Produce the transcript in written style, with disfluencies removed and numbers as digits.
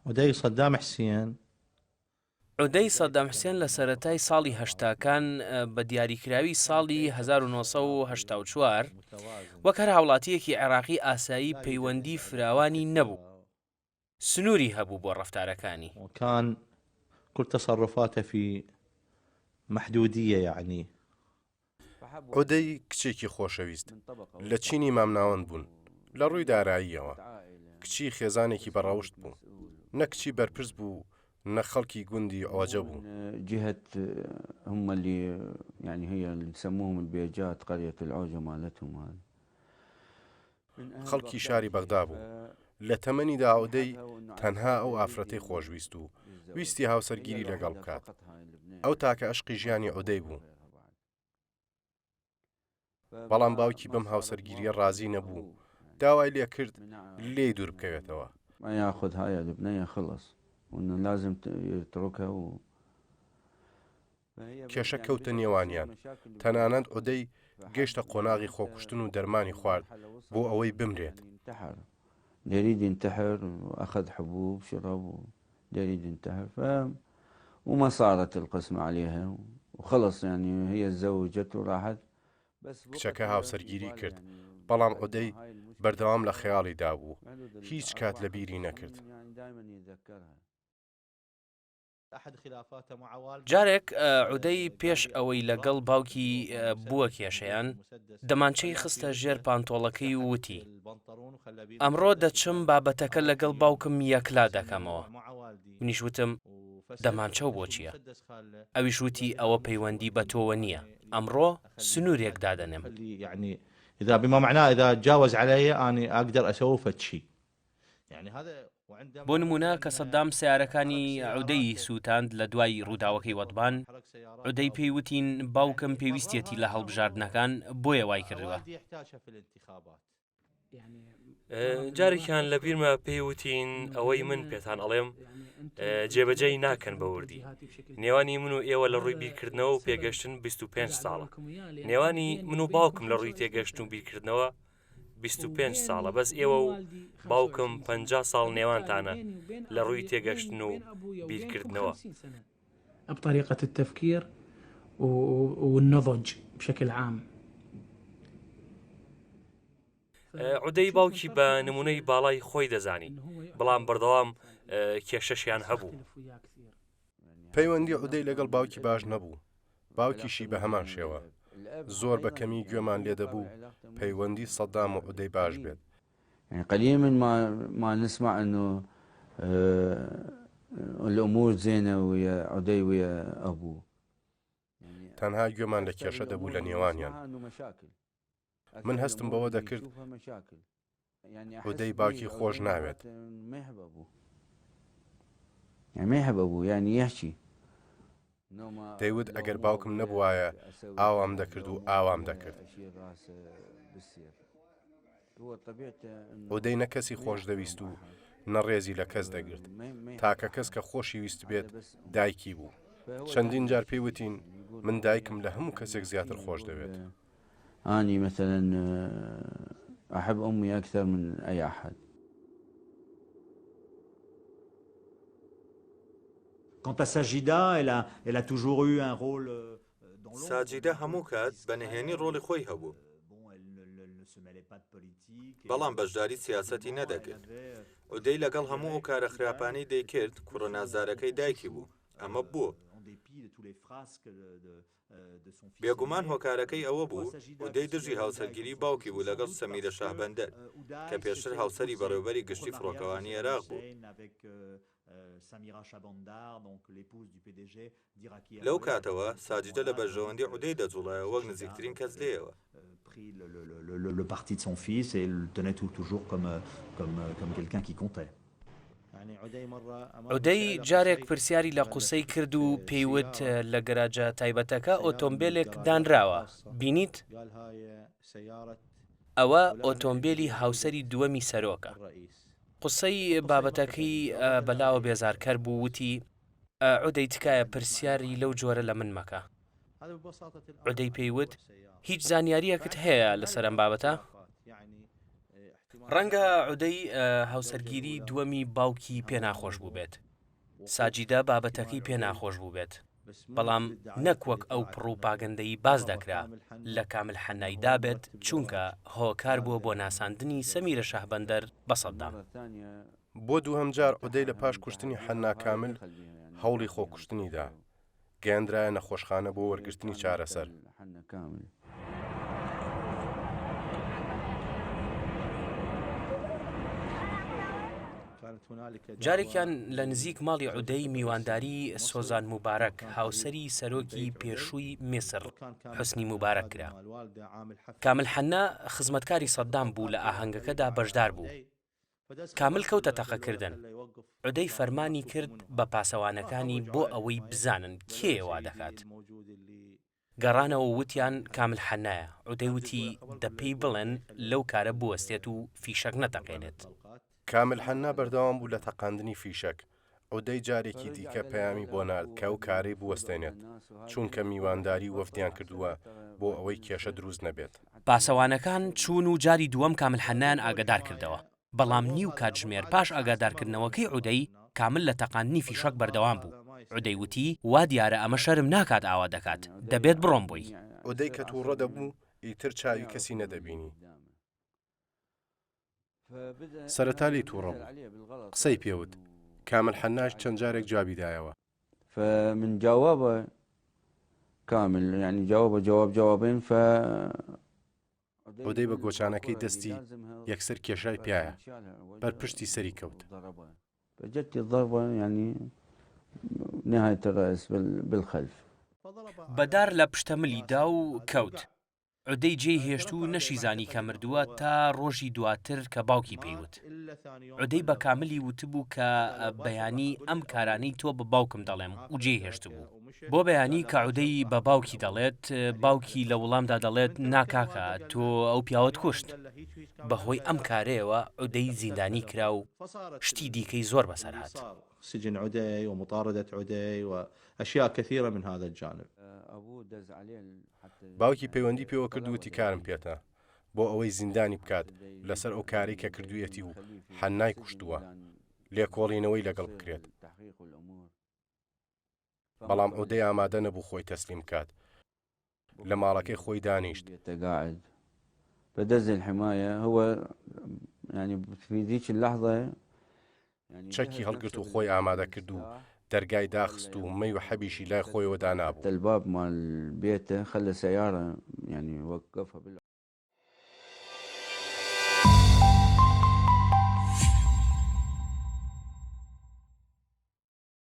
عودەی سەدام حسێن عودەی سەدام حسێن لە سەرەتای ساڵی هەشتاکان بە دیاریکراوی ساڵی 1984 وەک هەر هاوڵاتیەکی عێراقی ئاسایی پەیوەندی فراوانی نەبوو، سنووری هەبوو بۆ ڕەفتارەکانی. وكان كل تصرفاته في محدودية يعني. عودەی کچێکی خۆشەویست لە چینی مامناوەند بوون لە ڕووی داراییەوە، کچی خێزانێکی بەڕەوشت بوو، نە کچی بەرپرس بوو نە خەڵکی گوندی ئۆجە بوو. جهة هم اللي يعني هي اللي نسموهم البيجات قرية العوجة مالتهم هذا خەڵکی شاری بەغدا بوو. لە تەمەنیدا عودەی تەنها ئەو ئافرەتەی خۆشویست و ویستی هاوسەرگیری لەگەڵ بکات. ئەو تاکە عشقی ژیانی عودەی بوو. بەڵام باوکی بەم هاوسەرگیریە ڕازی نەبوو، داوای لێ کرد لێی دوور بکەوێتەوە. ما ياخذ هاي البنية خلص وإنه لازم يتركها کێشە کەوتە نێوانیان. تەنانەت عودەی گەیشتە قۆناغی خۆکوشتن و دەرمانی خوارد بۆ ئەوەی بمرێت. يريد ينتحر وأخذ حبوب شرب يريد ينتحر وما صارت القسمة عليها وخلص يعني هي تزوجت وراحت. کچەکە هاوسەرگیری کرد، بەڵام عودەی بەردەوام لە خەیاڵی دابوو، هیچ کات لە بیری نەکرد. جارێک عودەی پێش ئەوەی لەگەڵ باوکی بووە کێشەیان دەمانچەی خستە ژێر پانتۆڵەکەی و وتی: ئەمڕۆ دەچم بابەتەکە لەگەڵ باوکم یەکلا دەکەمەوە. منیش وتم دەمانچە و بۆ چییە؟ ئەویش وتی ئەوە پەیوەندی بە تۆوە نییە، ئەمڕۆ سنوورێک دادەنێم. يعني إذا بما معناه إذا تجاوز علي أنا أقدر أسوي فد شيء. يعني هذا بۆ نمونە کە سەدام سیارەکانی عودەی سووتاند لە دوای ڕووداوەکەی وەدبان، عودەی پێی وتین باوکم پێویستێتی لە هەڵبژاردنەکان بۆیە وای کردووە. جارێکیان لە بیرمە پێی وتین ئەوەی من پێتان ئەڵێم جێبەجێی ناکەن بە وردی. نێوانی من و ئێوە لە ڕووی بیرکردنەوە و پێگەشتن 25 ساڵە. نێوانی من و باوکم لە ڕووی تێگەشتن و بیرکردنەوە 25 ساڵە. بەس ئێوە و باوکم 50 ساڵ نێوانتانە لە ڕووی تێگەشتن و بیرکردنەوە. بطريقة التفكير والنضج بشكل عام. عودەی باوکی بە نمونەی باڵای خۆی دەزانی، بەڵام بەردەوام کێشەشیان هەبوو. پەیوەندی عودەی لەگەڵ باوکی باش نەبوو، باوکیشی بە هەمان شێوە. زۆر بە کەمی گوێمان لێ دەبوو پەیوەندی سەدام و عودەی باش بێت. يعني قليلا ما نسمع انه الامور زينه ويا عدي ويا ابوه. تەنها گوێمان لە کێشە دەبوو لە نێوانیان. من هەستم بەوە دەکرد عودەی باوکی خۆش ناوێت. يعني ما يحب ابوه يعني يحكي. دەیوت ئەگەر باوکم نەبوایە ئاوام دەکرد و ئاوام دەکرد. عودەی نە کەسی خۆش دەویست و نەڕێزی لە کەس دەگرت، تاکە کەس کە خۆشی ویست بێت دایکی بوو. چەندین جار پێی وتین من دایکم لە هەموو کەسێک زیاتر خۆش دەوێت. أني مثلا أحب أمي أكثر من أي أحد. Quant à Sajida, elle a toujours eu un rôle dans l'ombre. ساجیدە هەموو کات بەنهێنی ڕۆڵی خۆی هەبوو، بەڵام بەشداری سیاسەتی نەدەکرد. عودەی لەگەڵ هەموو ئەو کارە خراپانەی دەیکرد کوڕە نازارەکەی دایکی بوو. ئەمە بووە. بێگومان هۆکارەکەی ئەوە بوو عودەی دژی هاوسەرگیری باوکی بوو لەگەڵ سەمیرە شاهبەندەر کە پێشتر هاوسەری بەڕێوەبەری گشتی فڕۆکەوانی عێراق بوو. لەو کاتەوە ساجیدە لە بەرژەوەندی عودەی دەجوڵایە وەک نزیکترین کەس لێەوە. Le parti de son fils et le tenait toujours comme quelqu'un qui comptait. عودەی جارێک پرسیاری لە قوسەی کرد و پێیوت لە گەراجە تایبەتەکە ئۆتۆمبیلێک دانراوە، بینیت؟ ئەوە ئۆتۆمبیلی هاوسەری دووەمی سەرۆکە. قوسەی بابەتەکەی بەلاوە بێزارکەر بوو، وتی عودەی تکایە پرسیاری لەو جۆرە لە من مەکە. عودەی پێیوت هیچ زانیاریەکت هەیە لەسەر ئەم بابەتە؟ ڕەنگە عودەی هاوسەرگیری دووەمی باوکی پێ ناخۆش بوو بێت. ساجیدە بابەتەکەی پێ ناخۆش بوو بێت. بەڵام نەک وەک ئەو پڕوپاگەندەی باز دەکرا لە کامل حەنایدا بێت چونکە هۆکار بووە بۆ ناساندنی سەمیرە شاهبەندەر بە سەددام. بۆ دووهەم جار عودەی لە پاش کوشتنی حەنا کامل هەوڵی خۆکوشتنیدا گەیاندرایە نەخۆشخانە بۆ وەرگرتنی چارەسەر. جارێکیان لە نزیک ماڵی عودەی میوانداری سۆزان موبارەک هاوسەری سەرۆکی پێشووی میسر حوسنی موبارەک کرا. کامل حەنا خزمەتکاری سەددام بوو لە ئاهەنگەکەدا بەشدار بوو. کامل کەوتە تەقەکردن. عودەی فەرمانی کرد بە پاسەوانەکانی بۆ ئەوەی بزانن کێ وا دەکات. گەڕانەوە وتیان کامل حەنایە. عودەی وتی دەپێی بڵێن لەو کارە بوەستێت و فیشەک نەتەقێنێت. کامل حەنا بەردەوام بوو لە تەقاندنی فیشەک. عودەی جارێکی دیکە پەیامی بۆ نارد کە ئەو کارەی بوەستێنێت چونکە میوانداری وەفدیان کردووە بۆ ئەوەی کێشە دروست نەبێت. پاسەوانەکان چوون و جاری دووەم کامل حەنایان ئاگادار کردەوە. بەڵام نیو کاتژمێر پاش ئاگادارکردنەوەکەی عودەی کامل لە تەقاندنی فیشەک بەردەوام بوو. عودەی وتی وا دیارە ئەمە شەرم ناکات ئاوا دەکات دەبێت بڕۆم بۆی. عودەی کە تووڕە دەبوو ئیتر چاوی کەسی نەدەبینی. سەرەتا لی تووڕە بوو. قسەی پێوت. کامل حەناش چەند جارێک جوابیدایەوە. فمن جوابه كامل يعني جوابين ف عودەی بە گۆچانەکەی دەستی یەکسەر کێشای پیایە بەرپشتی سەری کەوت. فجت الضربة يعني نهاية الرأس بالخلف. بەدار لە پشتەمەلیدا و کەوت. عودەی جێی هێشت و نەشیزانی کە مردووە تا ڕۆژی دواتر کە باوکی پێیوت. عودەی بە کاملی وتبوو کە بەیانی ئەم کارانەی تۆ بە باوکم دەڵێم و جێی هێشت بوو. بۆ بەیانی کە عودەی بە باوکی دەڵێت باوکی لە وەڵامدا دەڵێت ناکاکە تۆ ئەو پیاوەت کوشت. بەهۆی ئەم کارەیەوە عودەی زیندانی کرا و شتی دیکەی زۆر بەسەر هات. سجن عدي ومطاردة عدي وأشياء كثيرة من هذا الجانب. باوکی پەیوەندی پێوە کرد وتی کارم پێتە بۆ ئەوەی زیندانی بکات لەسەر ئەو کاری کە کردوویەتی و حەنای کوشتووە لێکۆڵینەوەی لەگەڵ بکرێت. بەڵام عودەی ئامادە نەبوو خۆی تەسلیم بکات. لە ماڵەکەی خۆی دانیشت. فدز الحماية هو يعني في ذيك اللحظة چەکی هەڵگرت و خۆی ئامادە کرد و دەرگای داخست و مەی و حەبیشی لای خۆیەوە دانابوو. الباب مال بيته خلى سيارة يعني وقفها